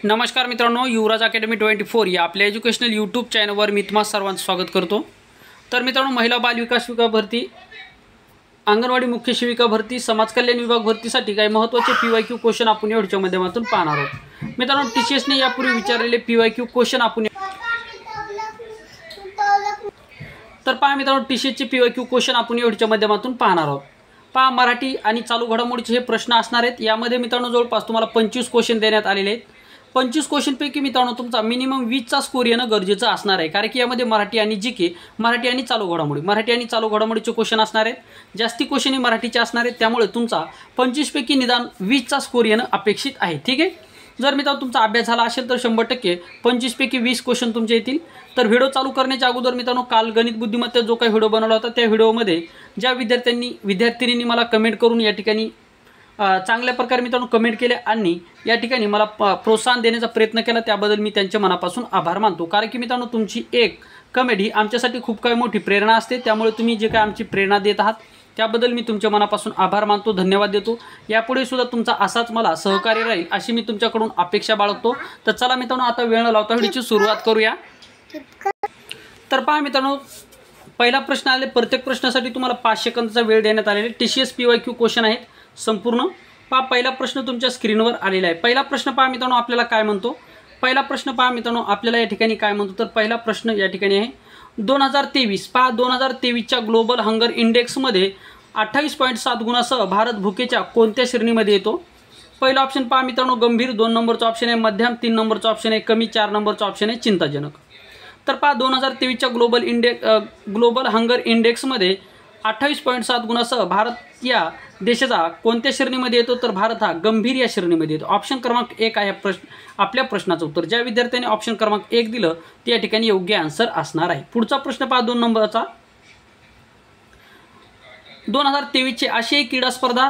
नमस्कार मित्रांनो, युवराज अकॅडमी 24 या आपल्या एज्युकेशनल यूट्यूब चॅनलवर मी तुम्हा सर्वांचं स्वागत करतो। तर मित्रांनो, महिला बाल विकास विभाग भरती, अंगणवाडी मुख्य सेविका भरती, समाज कल्याण विभाग भरतीसाठी काही महत्त्वाचे PYQ क्वेश्चन आपण या व्हिडिओच्या माध्यमातून पाहणार आहोत। मित्रांनो, TCS ने यापूर्वी विचारलेले PYQ क्वेश्चन आपण मित्रांनो TCS चे PYQ क्वेश्चन आपण या व्हिडिओच्या माध्यमातून पाहणार आहोत। मराठी आणि चालू घडामोडीचे हे प्रश्न असणार आहेत। यामध्ये मित्रांनो जवळपास तुम्हाला 25 क्वेश्चन देण्यात आलेले आहेत। 25 क्वेश्चनपैकी मित्रांनो तुमचा मिनिमम 20 चा स्कोर येणं गरजेचं असणार आहे, कारण की यामध्ये मराठी आणि जीके, मराठी आणि चालू घडामोडीचे क्वेश्चन असणार आहेत। जास्ती क्वेश्चन हे मराठीचे असणार आहेत, त्यामुळे तुमचा 25 पैकी निदान 20 चा स्कोर येणं अपेक्षित आहे। ठीक आहे, जर मित्रांनो तुमचा अभ्यास झाला असेल तर 100% 25 पैकी 20 क्वेश्चन तुमचे येतील। तर व्हिडिओ चालू करण्याच्या अगोदर मित्रांनो, काल गणित बुद्धिमत्ता जो काही व्हिडिओ बनवला होता त्या व्हिडिओमध्ये ज्या विद्यार्थ्यांनी मला कमेंट करून या ठिकाणी चांगल्या प्रकारे मित्रांनो कमेंट केले आणि या ठिकाणी मला प्रोत्साहन देण्याचा प्रयत्न केला, त्याबद्दल मी त्यांच्या मनापासून आभार मानतो। कारण की मित्रांनो तुमची एक कमेंट ही आमच्यासाठी खूप काही मोठी प्रेरणा असते, त्यामुळे तुम्ही जे काय आमची प्रेरणा देत आहात त्याबद्दल मी तुमच्या मनापासून आभार मानतो, धन्यवाद देतो। यापुढे सुद्धा तुमचा असाच मला सहकार्य राहील अशी मी तुमच्याकडून अपेक्षा बाळगतो। तर चला मित्रांनो, आता वेळ न लावता व्हिडिओची सुरुवात करूया। तर पहा मित्रांनो, पहिला प्रश्न आले, प्रत्येक प्रश्नासाठी तुम्हाला 5 सेकंदाचा वेळ देण्यात आलेला आहे। TCS PYQ क्वेश्चन आहेत संपूर्ण। पहा पहिला प्रश्न तुमच्या स्क्रीनवर आलेला आहे। पहिला प्रश्न पहा मित्रांनो आपल्याला काय म्हणतो, पहिला प्रश्न पहा मित्रांनो आपल्याला या ठिकाणी काय म्हणतो, तर पहिला प्रश्न या ठिकाणी आहे 2023। पहा 2023च्या ग्लोबल हंगर इंडेक्समध्ये 28.7 गुणासह भारत भुकेच्या कोणत्या श्रेणीमध्ये येतो? पहिला ऑप्शन पहा मित्रांनो गंभीर, 2 नंबरचा ऑप्शन आहे मध्यम, 3 नंबरचा ऑप्शन आहे कमी, 4 नंबरचा ऑप्शन आहे चिंताजनक। तर पहा 2023च्या ग्लोबल हंगर इंडेक्समध्ये 28.7 गुणासह भारत या देशाचा कोणत्या श्रेणीमध्ये येतो? तर भारत हा गंभीर या श्रेणीमध्ये येतो। ऑप्शन क्रमांक 1 आहे आपल्या प्रश्नाचं उत्तर। ज्या विद्यार्थ्यांनी ऑप्शन क्रमांक 1 दिलं ते या ठिकाणी योग्य आन्सर असणार आहे। पुढचा प्रश्न पहा 2 नंबरचा, 2023ची आशियाई क्रीडा स्पर्धा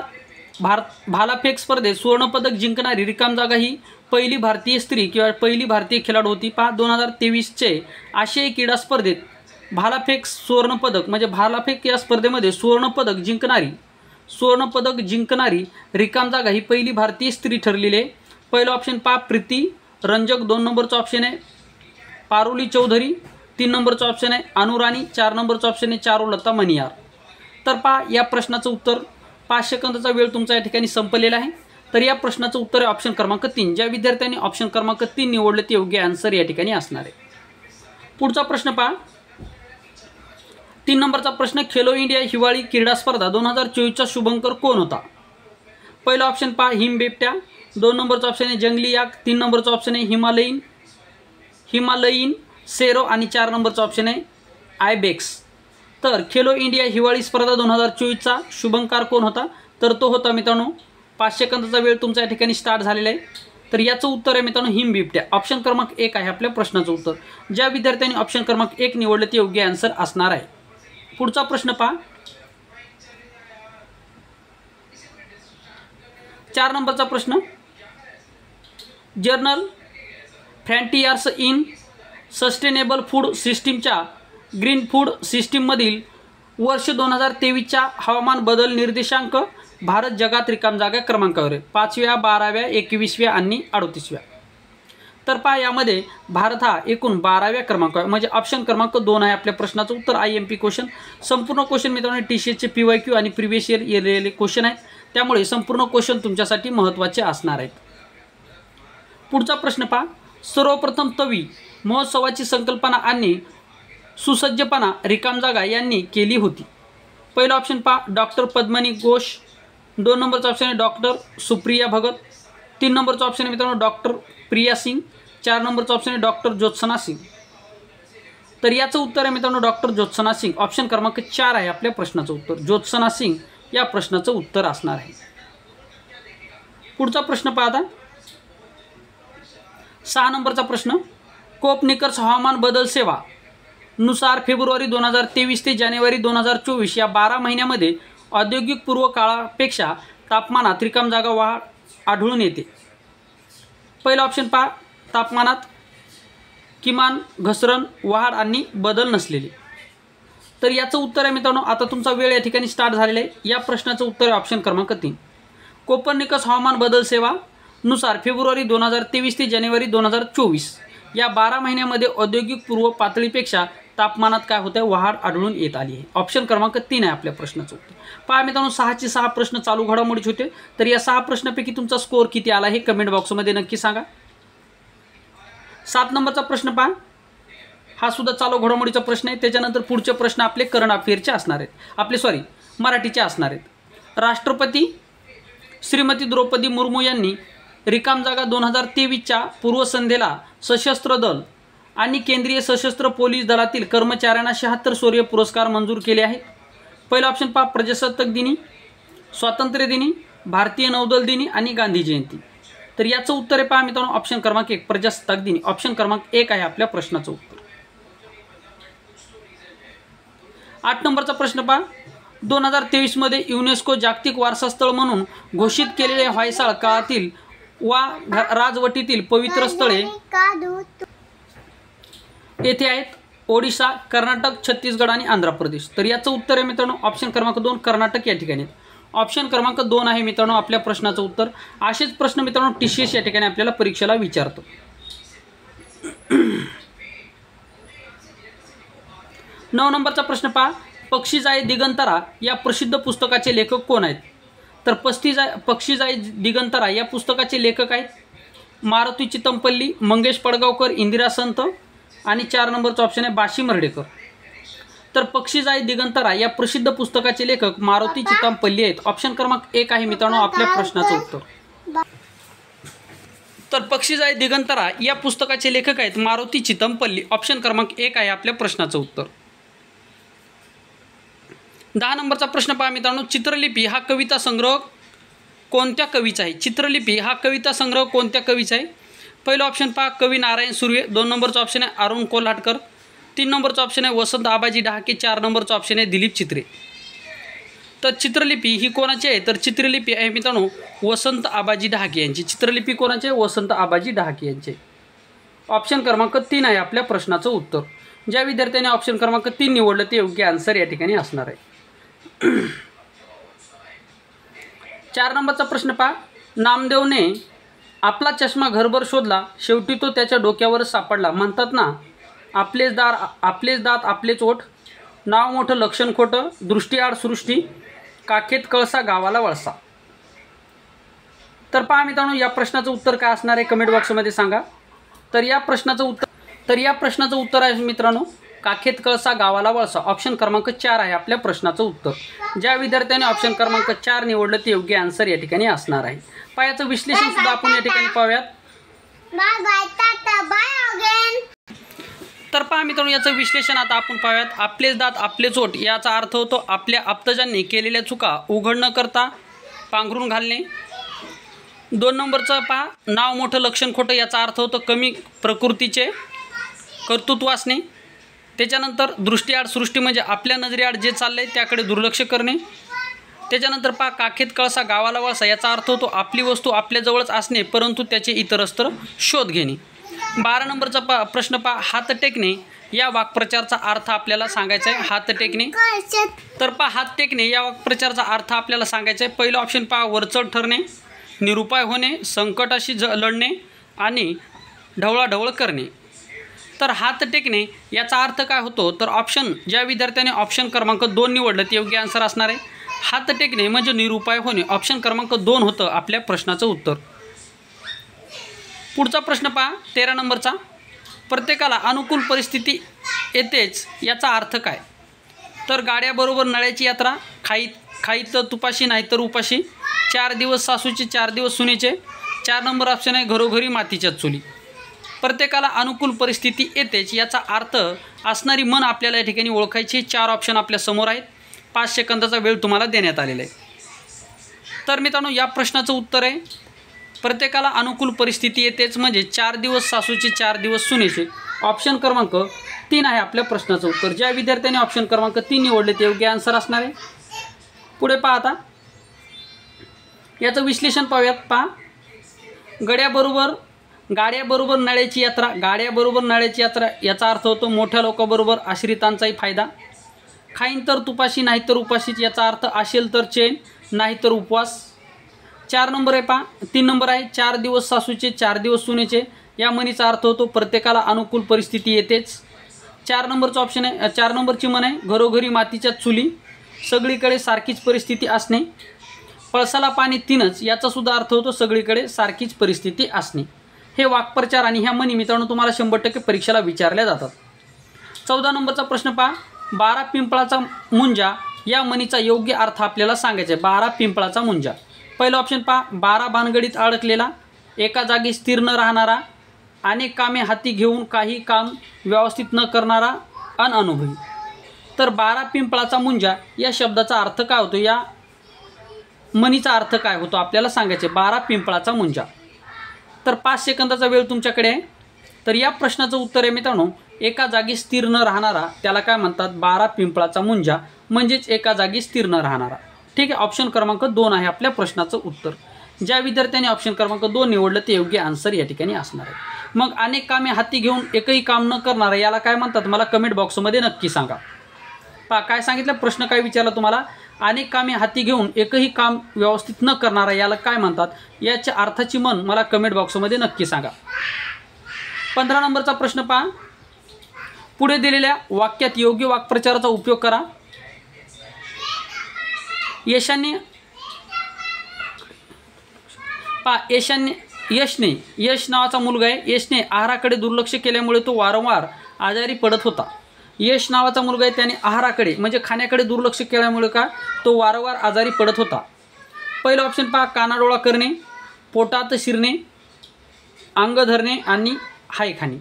भालाफेक स्पर्धेत सुवर्णपदक जिंकणारी रिकाम जागा ही पहिली भारतीय स्त्री किंवा पहिली भारतीय खेळाडू होती। पहा 2023चे आशियाई क्रीडा स्पर्धेत भालाफेक सुवर्णपदक म्हणजे भालाफेक या स्पर्धेमध्ये सुवर्णपदक जिंकणारी रिकाम जागा ही पहिली भारतीय स्त्री ठरलेली आहे। पहिलं ऑप्शन पहा प्रीती रंजक, 2 नंबरचा ऑप्शन आहे पारुली चौधरी, 3 नंबरचा ऑप्शन आहे अनुराणी, 4 नंबरचा ऑप्शन आहे चारुलता मनियार। तर पहा या प्रश्नाचं उत्तर, 5 सेकंदाचा वेळ तुमचा या ठिकाणी संपलेला आहे। तर या प्रश्नाचं उत्तर आहे ऑप्शन क्रमांक 3। ज्या विद्यार्थ्यांनी ऑप्शन क्रमांक 3 निवडले ते योग्य आन्सर या ठिकाणी असणार आहे। पुढचा प्रश्न पहा 3 नंबरचा प्रश्न, खेलो इंडिया हिवाळी क्रीडा स्पर्धा 2024चा शुभंकर कोण होता? पहिला ऑप्शन पहा हिम बिबट्या, 2 नंबरचा ऑप्शन आहे जंगली याक, 3 नंबरचा ऑप्शन आहे हिमालयीन सेरो आणि 4 नंबरचा ऑप्शन आहे आयबेक्स। तर खेलो इंडिया हिवाळी स्पर्धा 2024चा शुभंकर कोण होता? तर तो होता मित्रांनो, 5 सेकंदाचा वेळ तुमचा या ठिकाणी स्टार्ट झालेला आहे। तर याचं उत्तर आहे मित्रांनो हिम बिबट्या। ऑप्शन क्रमांक 1 आहे आपल्या प्रश्नाचं उत्तर। ज्या विद्यार्थ्यांनी ऑप्शन क्रमांक 1 निवडले ते योग्य आन्सर असणार आहे। पुढचा प्रश्न पहा 4 नंबरचा प्रश्न, journal frontiers in sustainable food सिस्टीमच्या ग्रीन फूड सिस्टीममधील वर्ष 2023च्या हवामान बदल निर्देशांक भारत जगात रिकाम जागा क्रमांकावर आहे, 5व्या, 12व्या, 21व्या आणि 38व्या। तर पहा यामध्ये भारत हा एकूण 12व्या क्रमांकावर, म्हणजे ऑप्शन क्रमांक 2 आहे आपल्या प्रश्नाचं उत्तर। IMP क्वेश्चन, संपूर्ण क्वेश्चन मित्रांनो TCSचे PYQ आणि प्रिव्हियस इयर येलेले क्वेश्चन आहेत, त्यामुळे संपूर्ण क्वेश्चन तुमच्यासाठी महत्त्वाचे असणार आहेत। पुढचा प्रश्न पहा, सर्वप्रथम तवी महोत्सवाची संकल्पना आणि सुसज्जपणा रिकाम जागा यांनी केली होती। पहिला ऑप्शन पहा डॉक्टर पद्मनी घोष, 2 नंबरचा ऑप्शन आहे डॉक्टर सुप्रिया भगत, 3 नंबरचा ऑप्शन आहे मित्रांनो डॉक्टर प्रिया सिंग, 4 नंबरचा ऑप्शन आहे डॉक्टर ज्योत्सना सिंग। तर याचं उत्तर आहे मित्रांनो डॉक्टर ज्योत्सना सिंग। ऑप्शन क्रमांक 4 आहे आपल्या प्रश्नाचं उत्तर, ज्योत्सना सिंग या प्रश्नाचं उत्तर असणार आहे। पुढचा प्रश्न पहा आता 6 नंबरचा प्रश्न, कोपनिकर्स हवामान बदल सेवा नुसार फेब्रुवारी 2023 ते जानेवारी 2024 या 12 महिन्यामध्ये औद्योगिक पूर्व काळापेक्षा तापमानात रिकाम जागा वाढ आढळून येते। पहिला ऑप्शन पहा तापमानात किमान घसरण, वाढ आणि बदल नसलेली। तर याचं उत्तर आहे मित्रांनो, आता तुमचा वेळ या ठिकाणी स्टार्ट झालेला आहे। या प्रश्नाचं उत्तर आहे ऑप्शन क्रमांक 3 कोपर्निकस हवामान बदल सेवा नुसार फेब्रुवारी 2023 ते जानेवारी 2024 या 12 महिन्यामध्ये औद्योगिक पूर्व पातळीपेक्षा तापमानात काय होतं आहे, वाढ आढळून येत आली आहे. ऑप्शन क्रमांक 3 आहे आपल्या प्रश्नाचं उत्तर. पहा मित्रांनो, 6चे 6 प्रश्न चालू घडामोडीचे होते. तर या 6 प्रश्नापैकी तुमचा स्कोअर किती आला हे कमेंट बॉक्समध्ये नक्की सांगा. 7 नंबरचा प्रश्न पहा, हा सुद्धा चालू घडामोडीचा प्रश्न आहे. त्याच्यानंतर पुढचे प्रश्न आपले करंट अफेअरचे असणार आहेत, मराठीचे असणार आहेत. राष्ट्रपती श्रीमती द्रौपदी मुर्मू यांनी रिकाम जागा 2023च्या पूर्वसंध्येला सशस्त्र दल आणि केंद्रीय सशस्त्र पोलीस दलातील कर्मचाऱ्यांना 76 शौर्य पुरस्कार मंजूर केले आहेत. पहिला ऑप्शन पहा, प्रजासत्ताक दिनी, स्वातंत्र्य दिनी, भारतीय नौदल दिनी आणि गांधी जयंती. तर याचं उत्तर आहे पहा मित्रांनो ऑप्शन क्रमांक 1 प्रजासत्ताक दिनी. ऑप्शन क्रमांक 1 आहे आपल्या प्रश्नाचं उत्तर. 8 नंबरचा प्रश्न पहा, 2023 मध्ये युनेस्को जागतिक वारसा स्थळ म्हणून घोषित केलेले व्हायसाळ काळातील वा राजवटीतील पवित्र स्थळे येथे आहेत. ओडिशा, कर्नाटक, छत्तीसगड आणि आंध्र प्रदेश. तर याचं उत्तर आहे मित्रांनो ऑप्शन क्रमांक 2 कर्नाटक या ठिकाणी. ऑप्शन क्रमांक 2 आहे मित्रांनो आपल्या प्रश्नाचं उत्तर. असेच प्रश्न मित्रांनो TCS या ठिकाणी आपल्याला परीक्षेला विचारतो. 9 नंबरचा प्रश्न पहा, पक्षी जाई दिगंतरा या प्रसिद्ध पुस्तकाचे लेखक कोण आहेत? तर पक्षी जाई दिगंतरा या पुस्तकाचे लेखक आहेत मारुती चितमपल्ली, मंगेश पडगावकर, इंदिरा संत आणि 4 नंबरचा ऑप्शन आहे बाशी मर्ढेकर. तर पक्षी जाई दिगंतरा या प्रसिद्ध पुस्तकाचे लेखक मारुती चितमपल्ली आहेत. ऑप्शन क्रमांक 1 आहे मित्रांनो आपल्या प्रश्नाचं उत्तर. तर पक्षी जाई दिगंतरा या पुस्तकाचे लेखक आहेत मारुती चितमपल्ली. ऑप्शन क्रमांक 1 आहे आपल्या प्रश्नाचं उत्तर. 10 नंबरचा प्रश्न पहा मित्रांनो, चित्रलिपी हा कविता संग्रह कोणत्या कवीचा आहे? चित्रलिपी हा कविता संग्रह कोणत्या कवीचा आहे? पहिलं ऑप्शन पहा कवी नारायण सुर्वे, 2 नंबरचा ऑप्शन आहे अरुण कोल्हाटकर, 3 नंबरचा ऑप्शन आहे वसंत आबाजी डहाके, 4 नंबरचा ऑप्शन आहे दिलीप चित्रे. तर चित्रलिपी ही कोणाची आहे? तर चित्रलिपी आहे मित्रांनो वसंत आबाजी डहाके यांची. चित्रलिपी कोणाची आहे? वसंत आबाजी डहाके यांचे. ऑप्शन क्रमांक 3 आहे आपल्या प्रश्नाचं उत्तर. ज्या विद्यार्थ्यांनी ऑप्शन क्रमांक 3 निवडलं ते योग्य आन्सर या ठिकाणी असणार आहे. 4 नंबरचा प्रश्न पहा, नामदेवने आपला चष्मा घरभर शोधला, शेवटी तो त्याच्या डोक्यावरच सापडला. म्हणतात ना आपलेच दात आपलेच ओठ, नाव मोठं लक्षण खोटं, दृष्टीआड सृष्टी, काखेत कळसा गावाला वळसा. तर पहा मित्रांनो या प्रश्नाचं उत्तर काय असणार आहे कमेंट बॉक्समध्ये सांगा. तर या प्रश्नाचं उत्तर आहे मित्रांनो काखेत कळसा गावाला वळसा. ऑप्शन क्रमांक 4 आहे आपल्या प्रश्नाचं उत्तर. ज्या विद्यार्थ्याने ऑप्शन क्रमांक 4 निवडलं ते योग्य आन्सर या ठिकाणी असणार आहे. पायाचं विश्लेषण सुद्धा आपण या ठिकाणी पाहूयात. तर पहा मित्रांनो याचं विश्लेषण आता आपण पाहूयात. आपलेच दात आपलेच ओठ याचा अर्थ होतो आपल्या आप्तजांनी केलेल्या चुका उघड न करता पांघरून घालणे. 2 नंबरचं पहा नाव मोठं लक्षण खोटं याचा अर्थ होतो कमी प्रकृतीचे कर्तृत्व असणे. त्याच्यानंतर दृष्टीआड सृष्टी म्हणजे आपल्या नजरेआड जे चाललं आहे त्याकडे दुर्लक्ष करणे. त्याच्यानंतर पहा काखेत कळसा गावाला वळसा याचा अर्थ होतो आपली वस्तू आपल्याजवळच असणे परंतु त्याचे इतरत्र शोध घेणे. 12 नंबरचा प्रश्न पहा हात टेकणे या वाक्प्रचाराचा अर्थ आपल्याला सांगायचा आहे. हात टेकणे. तर पहा हात टेकणे या वाक्प्रचाराचा अर्थ आपल्याला सांगायचा आहे. पहिलं ऑप्शन पहा वरचढ ठरणे, निरुपाय होणे, संकटाशी लढणे आणि ढवळाढवळ करणे. तर हात टेकणे याचा अर्थ काय होतो? तर ऑप्शन ज्या विद्यार्थ्याने ऑप्शन क्रमांक 2 निवडलं ते योग्य आन्सर असणार आहे. हात टेकणे म्हणजे निरुपाय होणे. ऑप्शन क्रमांक 2 होतं आपल्या प्रश्नाचं उत्तर. पुढचा प्रश्न पहा 13 नंबरचा, प्रत्येकाला अनुकूल परिस्थिती येतेच याचा अर्थ काय? तर गाड्याबरोबर नळ्याची यात्रा, खाईत तुपाशी नाही तर उपाशी, 4 दिवस सासूचे 4 दिवस सुनेचे, 4 नंबर ऑप्शन आहे घरोघरी मातीच्या चुली. प्रत्येकाला अनुकूल परिस्थिती येतेच याचा अर्थ असणारी म्हण आपल्याला या ठिकाणी ओळखायची. 4 ऑप्शन आपल्या समोर आहेत. 5 सेकंदाचा वेळ तुम्हाला देण्यात आलेला आहे. तर मित्रांनो या प्रश्नाचं उत्तर आहे प्रत्येकाला अनुकूल परिस्थिती येतेच म्हणजे 4 दिवस सासूचे 4 दिवस सुनेचे. ऑप्शन क्रमांक 3 आहे आपल्या प्रश्नाचं उत्तर. ज्या विद्यार्थ्यांनी ऑप्शन क्रमांक 3 निवडले ते योग्य आन्सर असणार आहे. पुढे पहा आता याचं विश्लेषण पाहूयात. पहा गाड्याबरोबर नळ्याची यात्रा, गाड्याबरोबर नळ्याची यात्रा याचा अर्थ होतो मोठ्या लोकांबरोबर आश्रितांचाही फायदा. खाईन तर तुपाशी नाही तर उपाशीच याचा अर्थ असेल तर चैन नाही तर उपवास. 4 नंबर आहे पहा, 3 नंबर आहे 4 दिवस सासूचे 4 दिवस सुनेचे, या म्हणीचा अर्थ होतो प्रत्येकाला अनुकूल परिस्थिती येतेच. 4 नंबरचं ऑप्शन आहे, 4 नंबरची म्हण आहे घरोघरी मातीच्या चुली, सगळीकडे सारखीच परिस्थिती असणे. पळसाला पाणी 3च, याचा सुद्धा अर्थ होतो सगळीकडे सारखीच परिस्थिती असणे. हे वाक्प्रचार आणि ह्या म्हणी मित्रांनो तुम्हाला 100% परीक्षेला विचारल्या जातात. 14 नंबरचा प्रश्न पहा, 12 पिंपळाचा मुंजा या म्हणीचा योग्य अर्थ आपल्याला सांगायचा आहे. 12 पिंपळाचा मुंजा. पहिलं ऑप्शन पहा, 12 भानगडीत अडकलेला, एका जागी स्थिर न राहणारा, अनेक कामे हाती घेऊन काही काम व्यवस्थित न करणारा, अनअनुभवी. तर 12 पिंपळाचा मुंजा या शब्दाचा अर्थ काय होतो, या म्हणीचा अर्थ काय होतो आपल्याला सांगायचे. 12 पिंपळाचा मुंजा. तर 5 सेकंदाचा वेळ तुमच्याकडे आहे. तर या प्रश्नाचं उत्तर आहे मित्रांनो, एका जागी स्थिर न राहणारा त्याला काय म्हणतात, 12 पिंपळाचा मुंजा म्हणजेच एका जागी स्थिर न राहणारा. ठीक आहे, ऑप्शन क्रमांक 2 आहे आपल्या प्रश्नाचं उत्तर. ज्या विद्यार्थ्यांनी ऑप्शन क्रमांक 2 निवडलं ते योग्य आन्सर या ठिकाणी असणार आहे. मग अनेक कामे हाती घेऊन एकही काम न करणारा याला काय म्हणतात, मला कमेंट बॉक्समध्ये नक्की सांगा. पहा काय सांगितलं, प्रश्न काय विचारला तुम्हाला, अनेक कामे हाती घेऊन एकही काम व्यवस्थित न करणारा याला काय म्हणतात, याच्या अर्थाची म्हण मला कमेंट बॉक्समध्ये नक्की सांगा. 15 नंबरचा प्रश्न पहा, पुढे दिलेल्या वाक्यात योग्य वाक्प्रचाराचा उपयोग करा. यश नावाचा मुलगा आहे. यशने आहाराकडे दुर्लक्ष केल्यामुळे तो वारंवार आजारी पडत होता. यश नावाचा मुलगा आहे, त्याने आहाराकडे म्हणजे खाण्याकडे दुर्लक्ष केल्यामुळे का तो वारंवार आजारी पडत होता. पहिलं ऑप्शन पहा, कानाडोळा करणे, पोटात शिरणे, अंग धरणे आणि हाय खाणे.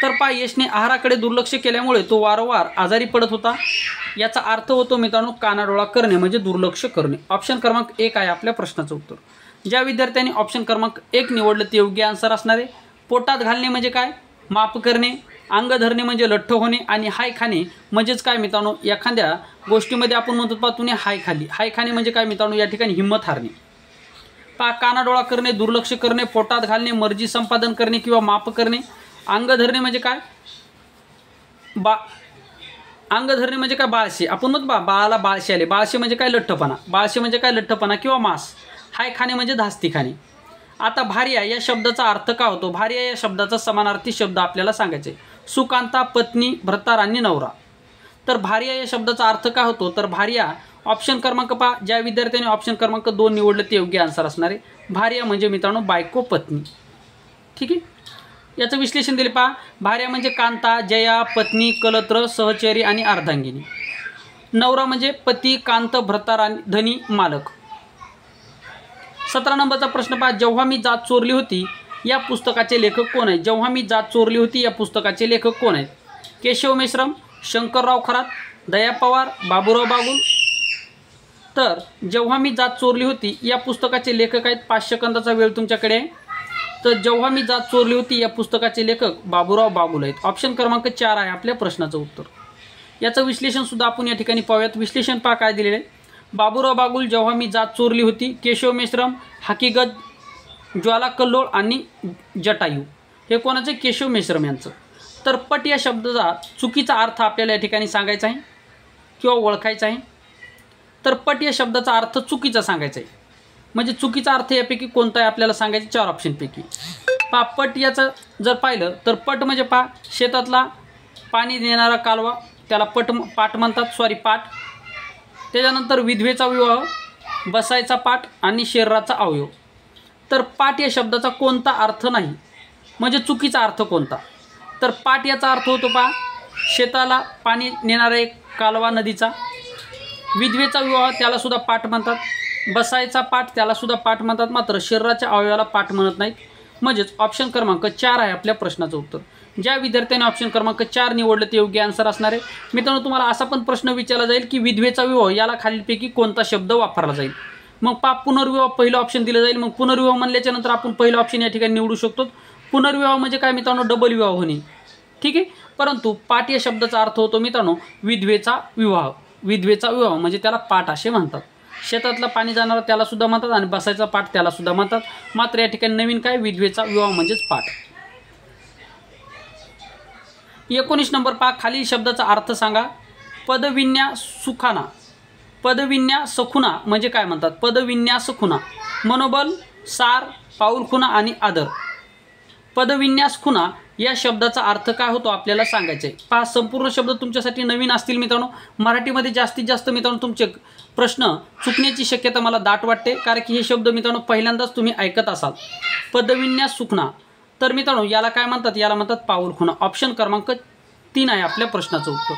तर पहा यशने आहाराकडे दुर्लक्ष केल्यामुळे तो वारंवार आजारी पडत होता, याचा अर्थ होतो मित्रांनो कानाडोळा करणे म्हणजे दुर्लक्ष करणे. ऑप्शन क्रमांक 1 आहे आपल्या प्रश्नाचं उत्तर. ज्या विद्यार्थ्यांनी ऑप्शन क्रमांक 1 निवडलं ते योग्य आन्सर असणार आहे. पोटात घालणे म्हणजे काय, माप करणे, अंग धरणे म्हणजे लठ्ठ होणे आणि हाय खाणे म्हणजेच काय मित्रांनो, एखाद्या गोष्टीमध्ये आपण म्हणतो पहा तुम्ही हाय खाली, हाय खाणे म्हणजे काय मित्रांनो, या ठिकाणी हिंमत हारणे. पहा कानाडोळा करणे, दुर्लक्ष करणे, पोटात घालणे, मर्जी संपादन करणे किंवा माप करणे. अंग धरणे म्हणजे काय, अंग धरणे म्हणजे काय, बाळशी. आपण म्हणतो बाळाला बाळशी आले, बाळशी म्हणजे काय लठ्ठपणा, बाळशी म्हणजे काय लठ्ठपणा किंवा मांस. हाय खाणे म्हणजे धास्ती खाणे. आता भार्या या शब्दाचा अर्थ काय होतो, भार्या या शब्दाचा समानार्थी शब्द आपल्याला सांगायचे. सुकांता, पत्नी, भ्रतार आणि नवरा. तर भार्या या शब्दाचा अर्थ काय होतो, तर भार्या ऑप्शन क्रमांक पहा, ज्या विद्यार्थ्यांनी ऑप्शन क्रमांक 2 निवडलं ते योग्य आन्सर असणार आहे. भार्या म्हणजे मित्रांनो बायको, पत्नी. ठीक आहे, याचं विश्लेषण दिले पहा. भार्या म्हणजे कांता, जया, पत्नी, कलत्र, सहचरी आणि अर्धांगिनी. नवरा म्हणजे पती, कांत, भ्रतार आणि धनी, मालक. 17 नंबरचा प्रश्न पहा, जेव्हा मी जात चोरली होती या पुस्तकाचे लेखक कोण आहेत. जेव्हा मी जात चोरली होती या पुस्तकाचे लेखक कोण आहेत. केशव मेश्राम, शंकरराव खरात, दया पवार, बाबूराव बागुल. तर जेव्हा मी जात चोरली होती या पुस्तकाचे लेखक आहेत. 5 सेकंदाचा वेळ तुमच्याकडे आहे. तर जेव्हा मी जात चोरली होती या पुस्तकाचे लेखक बाबूराव बागुल आहेत. ऑप्शन क्रमांक 4 आहे आपल्या प्रश्नाचं उत्तर. याचं विश्लेषण सुद्धा आपण या ठिकाणी पाहूयात. विश्लेषण पहा काय दिलेलं आहे. बाबूराव बागुल, जेव्हा मी जात चोरली होती, केशव मेश्राम, हकीकत, ज्वाला कल्लोळ आणि जटायू. हे कोणाचं, केशव मेश्राम यांचं. तर पट या शब्दाचा चुकीचा अर्थ आपल्याला या ठिकाणी सांगायचा आहे किंवा ओळखायचा आहे. तर पट या शब्दाचा अर्थ चुकीचा सांगायचा आहे. म्हणजे चुकीचा अर्थ यापैकी कोणता आहे आपल्याला सांगायचं, 4 ऑप्शनपैकी. पहा पट याचं जर पाहिलं तर पट म्हणजे पहा शेतातला पाणी देणारा कालवा त्याला पाट म्हणतात, पाट. त्याच्यानंतर विधवेचा विवाह, बसायचा पाट आणि शरीराचा अवयव. तर पाट या शब्दाचा कोणता अर्थ नाही म्हणजे चुकीचा अर्थ कोणता. तर पाट याचा अर्थ होतो पहा शेताला पाणी नेणारा एक कालवा नदीचा. विधवेचा विवाह त्यालासुद्धा पाट म्हणतात. बसायचा पाट त्यालासुद्धा पाट म्हणतात, मात्र शरीराच्या अवयवाला पाट म्हणत नाहीत. म्हणजेच ऑप्शन क्रमांक 4 आहे आपल्या प्रश्नाचं उत्तर. ज्या विद्यार्थ्यांनी ऑप्शन क्रमांक 4 निवडलं ते योग्य आन्सर असणार आहे. मित्रांनो तुम्हाला असा पण प्रश्न विचारला जाईल की विधवेचा विवाह याला खालीलपैकी कोणता शब्द वापरला जाईल. मग पुनर्विवाह पहिलं ऑप्शन दिलं जाईल. मग पुनर्विवाह म्हणल्याच्या नंतर आपण पहिलं ऑप्शन या ठिकाणी निवडू शकतो. पुनर्विवाह म्हणजे काय मित्रांनो, डबल विवाह होणे. ठीक आहे, परंतु पाट या शब्दाचा अर्थ होतो मित्रांनो विधवेचा विवाह. विधवेचा विवाह म्हणजे त्याला पाट असे म्हणतात. शेतातला पाणी जाणारा त्यालासुद्धा म्हणतात आणि बसायचा पाट त्यालासुद्धा म्हणतात. मात्र या ठिकाणी नवीन काय, विधवेचा विवाह म्हणजेच पाट. 19 नंबर पहा, खालील शब्दाचा अर्थ सांगा. पदविन्यास सुखाना, पदविन्यास सखुना म्हणजे काय म्हणतात, पदविन्यास खुना. मनोबल, सार, पाऊल खुणा आणि आदर. पदविन्यास खुणा या शब्दाचा अर्थ काय होतो आपल्याला सांगायचं आहे. पहा, संपूर्ण शब्द तुमच्यासाठी नवीन असतील मित्रांनो. मराठीमध्ये जास्तीत जास्त मित्रांनो तुमचे प्रश्न चुकण्याची शक्यता मला दाट वाटते, कारण की हे शब्द मित्रांनो पहिल्यांदाच तुम्ही ऐकत असाल. पदविन्यास सुखना, तर मित्रांनो याला काय म्हणतात? याला म्हणतात पाऊल खुणा. ऑप्शन क्रमांक 3 आहे आपल्या प्रश्नाचं उत्तर.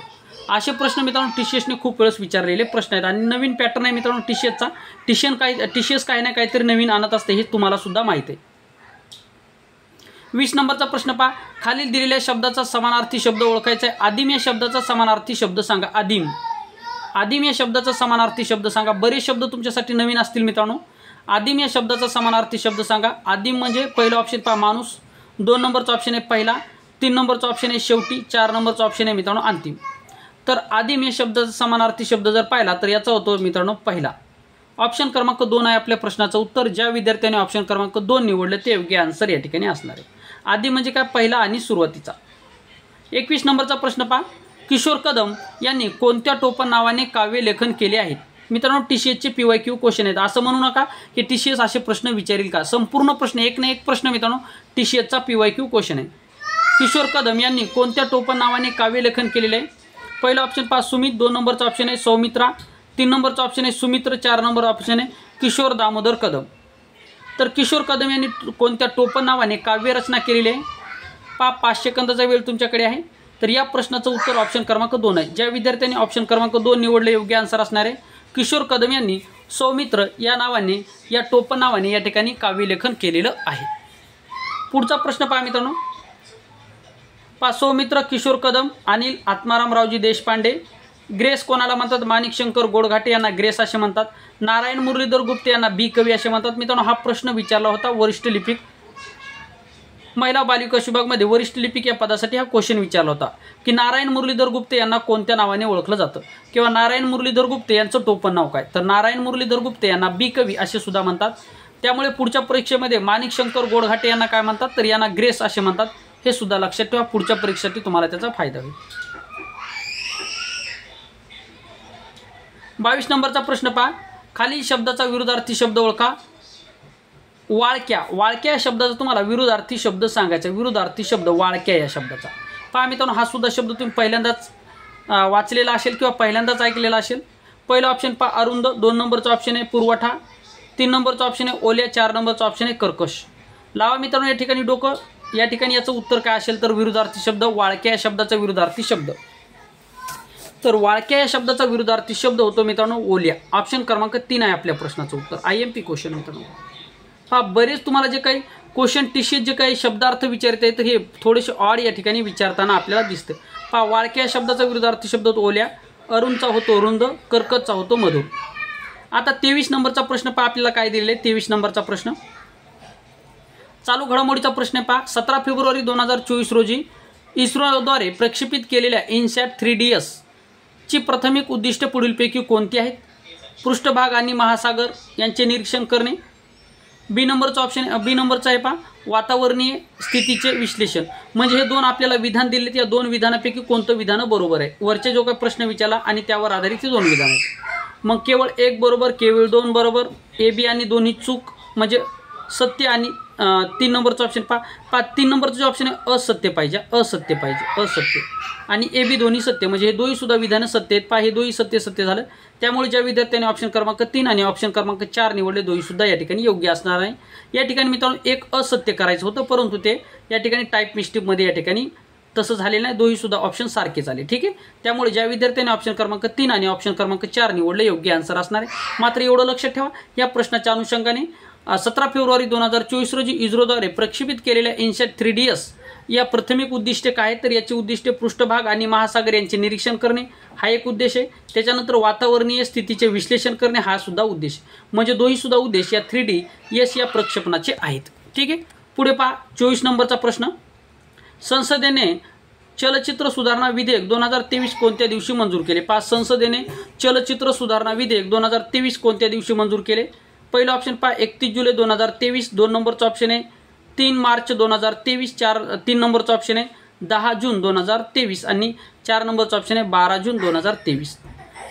असे प्रश्न मित्रांनो टीसीएसने खूप वेळेस विचारलेले प्रश्न आहेत आणि नवीन पॅटर्न आहे मित्रांनो टीसीएसचा. टीसीएस काही ना काहीतरी नवीन आणत असते, हे तुम्हाला सुद्धा माहिती आहे. 20 नंबरचा प्रश्न पहा. खालील दिलेल्या शब्दाचा समानार्थी शब्द ओळखायचा आहे. आदिम या शब्दाचा समानार्थी शब्द सांगा. आदिम या शब्दाचा समानार्थी शब्द सांगा. बरेच शब्द तुमच्यासाठी नवीन असतील मित्रांनो. आदिम या शब्दाचा समानार्थी शब्द सांगा. आदिम म्हणजे पहिला ऑप्शन पहा माणूस, 2 नंबरचा ऑप्शन आहे पहिला, 3 नंबरचा ऑप्शन आहे शेवटी, 4 नंबरचा ऑप्शन आहे मित्रांनो अंतिम. तर आदिम या शब्दाचा समानार्थी शब्द जर पाहिला तर याचा होतो मित्रांनो पहिला. ऑप्शन क्रमांक 2 आहे आपल्या प्रश्नाचं उत्तर. ज्या विद्यार्थ्याने ऑप्शन क्रमांक 2 निवडले ते योग्य आन्सर या ठिकाणी असणार आहे. आदी म्हणजे काय? पहिला आणि सुरुवातीचा. 21 नंबरचा प्रश्न पहा. किशोर कदम यांनी कोणत्या टोपण नावाने काव्य लेखन केले आहेत? मित्रांनो टीसीएसचे PYQ क्वेश्चन आहेत. असं म्हणू नका की टीसीएस असे प्रश्न विचारेल का. संपूर्ण प्रश्न एक ना एक प्रश्न मित्रांनो टीसीएसचा PYQ क्वेश्चन आहे. किशोर कदम यांनी कोणत्या टोपण नावाने काव्य लेखन केलेले आहे? पहिला ऑप्शन पहा सुमित, 2 नंबरचा ऑप्शन आहे सौमित्रा, 3 नंबरचा ऑप्शन आहे सुमित्र, 4 नंबर ऑप्शन आहे किशोर दामोदर कदम. तर किशोर कदम यांनी कोणत्या टोपण नावाने काव्यरचना केलेली आहे? पहा 5 सेकंदाचा वेळ तुमच्याकडे आहे. तर या प्रश्नाचं उत्तर ऑप्शन क्रमांक 2 आहे. ज्या विद्यार्थ्यांनी ऑप्शन क्रमांक 2 निवडले योग्य आन्सर असणार आहे. किशोर कदम यांनी सौमित्र या नावाने, या टोपण नावाने या ठिकाणी काव्यलेखन केलेलं आहे. पुढचा प्रश्न पहा मित्रांनो. पहा सौमित्र, किशोर कदम, अनिल आत्मारामरावजी देशपांडे. ग्रेस कोणाला म्हणतात? माणिकशंकर गोडघाटे यांना ग्रेस असे म्हणतात. नारायण मुरलीधर गुप्ते यांना बी कवी असे म्हणतात. मित्रांनो हा प्रश्न विचारला होता वरिष्ठ लिपिक, महिला बालिका विभागामध्ये वरिष्ठ लिपिक या पदासाठी हा क्वेश्चन विचारला होता की नारायण मुरलीधर गुप्ते यांना कोणत्या नावाने ओळखलं जातं किंवा नारायण मुरलीधर गुप्ते यांचं टोपण नाव काय? तर नारायण मुरलीधर गुप्ते यांना बी कवी असे सुद्धा म्हणतात. त्यामुळे पुढच्या परीक्षेमध्ये माणिकशंकर गोडघाटे यांना काय म्हणतात? तर यांना ग्रेस असे म्हणतात. हे सुद्धा लक्षात ठेवा, पुढच्या परीक्षेसाठी तुम्हाला त्याचा फायदा होईल. 22 नंबरचा प्रश्न पहा. खालील शब्दाचा विरुद्धार्थी शब्द ओळखा. वाळक्या. वाळक्या या शब्दाचा तुम्हाला विरुद्धार्थी शब्द सांगायचा. विरुद्धार्थी शब्द वाळक्या या शब्दाचा. पहा मित्रांनो हा सुद्धा शब्द तुम्ही पहिल्यांदाच वाचलेला असेल किंवा पहिल्यांदाच ऐकलेला असेल. पहिला ऑप्शन पहा अरुंद, 2 नंबरचा ऑप्शन आहे पुरवठा, 3 नंबरचा ऑप्शन आहे ओल्या, 4 नंबरचा ऑप्शन आहे कर्कश. लावा मित्रांनो या ठिकाणी डोकं. या ठिकाणी याचं उत्तर काय असेल? तर विरुद्धार्थी शब्द वाळक्या या शब्दाचा विरुद्धार्थी शब्द. तर वाळक्या या शब्दाचा विरुद्धार्थी शब्द होतो मित्रांनो ओल्या. ऑप्शन क्रमांक 3 आहे आपल्या प्रश्नाचं उत्तर. IMP क्वेश्चन मित्रांनो. हा बरेच तुम्हाला जे काही क्वेश्चन टीसीएस जे काही शब्दार्थ विचारते तर हे थोडेसे ऑड या ठिकाणी विचारताना आपल्याला दिसते. पहा वाळक्या या शब्दाचा विरुद्धार्थी शब्द होतो ओल्या, अरुणचा होतो रुंद, कर्कशचा होतो मधुर. आता 23 नंबरचा प्रश्न पहा आपल्याला काय दिलेले. 23 नंबरचा प्रश्न चालू घडामोडीचा प्रश्न पहा. 17 फेब्रुवारी 2024 रोजी इस्रोद्वारे प्रक्षेपित केलेल्या इनसॅट 3DS ची प्राथमिक उद्दिष्टे पुढीलपैकी कोणती आहेत? पृष्ठभाग आणि महासागर यांचे निरीक्षण करणे. बी नंबरचा ऑप्शन बी नंबरचा आहे पहा वातावरणीय स्थितीचे विश्लेषण. म्हणजे हे 2 आपल्याला विधान दिले, या 2 विधानापैकी कोणतं विधान बरोबर आहे? वरचे जो काही प्रश्न विचारला आणि त्यावर आधारित 2 विधान आहेत. मग केवळ 1 बरोबर, केवळ 2 बरोबर, ए बी आणि दोन्ही चूक म्हणजे सत्य. आणि 3 नंबरचा ऑप्शन पहा 3 नंबरचा जो ऑप्शन आहे असत्य पाहिजे, असत्य पाहिजे, असत्य. आणि ए बी दोन्ही सत्य, म्हणजे हे दोन्ही सुद्धा विधानं सत्य आहेत. पहा हे दोन्ही सत्य सत्य झालं. त्यामुळे ज्या विद्यार्थ्यांनी ऑप्शन क्रमांक 3 आणि ऑप्शन क्रमांक 4 निवडले दोन्ही सुद्धा या ठिकाणी योग्य असणार आहे. या ठिकाणी मित्रांनो एक असत्य करायचं होतं, परंतु ते या ठिकाणी टाईप मिस्टेकमध्ये या ठिकाणी तसं झालेलं नाही. दोन्ही सुद्धा ऑप्शन सारखेच आले. ठीक आहे. त्यामुळे ज्या विद्यार्थ्यांनी ऑप्शन क्रमांक 3 आणि ऑप्शन क्रमांक 4 निवडले योग्य आन्सर असणार आहे. मात्र एवढं लक्षात ठेवा या प्रश्नाच्या अनुषंगाने 17 फेब्रुवारी 2024 रोजी इस्रोद्वारे प्रक्षेपित केलेल्या इनसॅट 3DS या प्राथमिक उद्दिष्टे काय? तर याची उद्दिष्टे पृष्ठभाग आणि महासागर यांचे निरीक्षण करणे हा एक उद्देश आहे. त्याच्यानंतर वातावरणीय स्थितीचे विश्लेषण करणे हा सुद्धा उद्देश. म्हणजे दोन्ही सुद्धा उद्देश या 3DS या प्रक्षेपणाचे आहेत. ठीक आहे. पुढे पहा 24 नंबरचा प्रश्न. संसदेने चलचित्र सुधारणा विधेयक 2023 कोणत्या दिवशी मंजूर केले? पहा संसदेने चलचित्र सुधारणा विधेयक 2023 कोणत्या दिवशी मंजूर केले? पहिला ऑप्शन पहा 31 जुलै 2023, 2 नंबरचा ऑप्शन आहे 3 मार्च 2023, 3 नंबरचा ऑप्शन आहे 10 जून 2023 आणि 4 नंबरचा ऑप्शन आहे 12 जून 2023.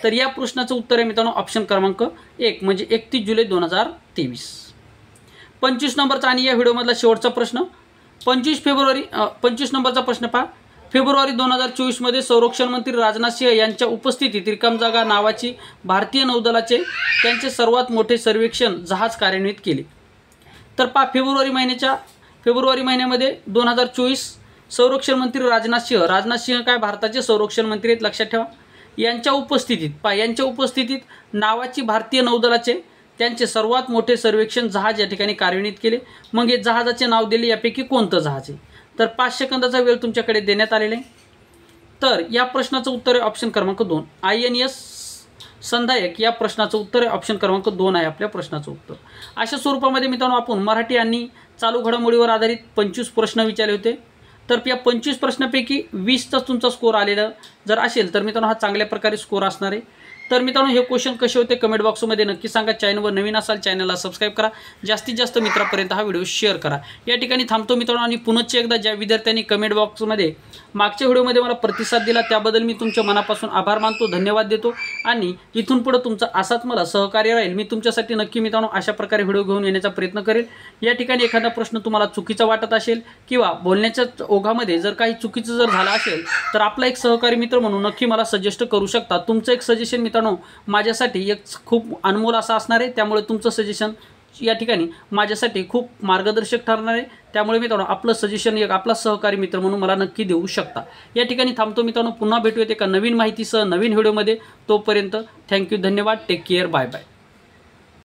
तर या प्रश्नाचं उत्तर आहे मित्रांनो ऑप्शन क्रमांक 1 म्हणजे 31 जुलै 2023. 25 नंबरचा आणि या व्हिडिओमधला शेवटचा प्रश्न 25 नंबरचा प्रश्न पहा. फेब्रुवारी 2024 संरक्षण मंत्री राजनाथ सिंह यांच्या उपस्थितीत रिकाम जागा नावाची भारतीय नौदलाचे त्यांचे सर्वात मोठे सर्वेक्षण जहाज कार्यान्वित केले. तर पहा, फेब्रुवारी महिन्यामध्ये 2024 संरक्षण मंत्री राजनाथ सिंह काय भारताचे संरक्षण मंत्री आहेत, लक्षात ठेवा. यांच्या उपस्थितीत नावाची भारतीय नौदलाचे त्यांचे सर्वात मोठे सर्वेक्षण जहाज या ठिकाणी कार्यान्वित केले. मग हे जहाजाचे नाव दिले, यापैकी कोणतं जहाज आहे? तर 5 सेकंदाचा वेळ तुमच्याकडे देण्यात आलेला आहे. तर या प्रश्नाचं उत्तर आहे ऑप्शन क्रमांक 2 INS संधायक. या प्रश्नाचं उत्तर आहे ऑप्शन क्रमांक 2 आहे आपल्या प्रश्नाचं उत्तर. अशा स्वरूपामध्ये मित्रांनो आपण मराठी आणि चालू घडामोडीवर आधारित 25 प्रश्न विचारले होते. तर या 25 प्रश्नापैकी 20चा तुमचा स्कोर आलेला जर असेल तर मित्रांनो हा चांगल्या प्रकारे स्कोर असणार आहे. तर मित्रांनो हे क्वेश्चन कसे होते कमेंट बॉक्समध्ये नक्की सांगा. चॅनलवर नवीन असाल चॅनलला सबस्क्राईब करा, जास्तीत जास्त मित्रांपर्यंत हा व्हिडिओ शेअर करा. या ठिकाणी थांबतो मित्रांनो आणि पुनश्च एकदा ज्या विद्यार्थ्यांनी कमेंट बॉक्समध्ये मागच्या व्हिडिओमध्ये मला प्रतिसाद दिला त्याबद्दल मी तुमच्या मनापासून आभार मानतो, धन्यवाद देतो. आणि इथून पुढे तुमचं असाच मला सहकार्य राहील. मी तुमच्यासाठी नक्की मित्रांनो अशा प्रकारे व्हिडिओ घेऊन येण्याचा प्रयत्न करेल. या ठिकाणी एखादा प्रश्न तुम्हाला चुकीचा वाटत असेल किंवा बोलण्याच्या ओघामध्ये जर काही चुकीचं जर झालं असेल तर आपला एक सहकारी मित्र म्हणून नक्की मला सजेस्ट करू शकता. तुमचं एक सजेशन मित्रांनो माझ्यासाठी एक खूप अनमोल असं असणार आहे. त्यामुळे तुमचं सजेशन या ठिकाणी माझ्यासाठी खूप मार्गदर्शक ठरणार आहे. त्यामुळे मित्रांनो आपलं सजेशन एक आपला सहकारी मित्र म्हणून मला नक्की देऊ शकता. या ठिकाणी थांबतो मित्रांनो, पुन्हा भेटूयात एका नवीन माहितीसह नवीन व्हिडिओमध्ये. तोपर्यंत थँक्यू, धन्यवाद, टेक केअर, बाय बाय.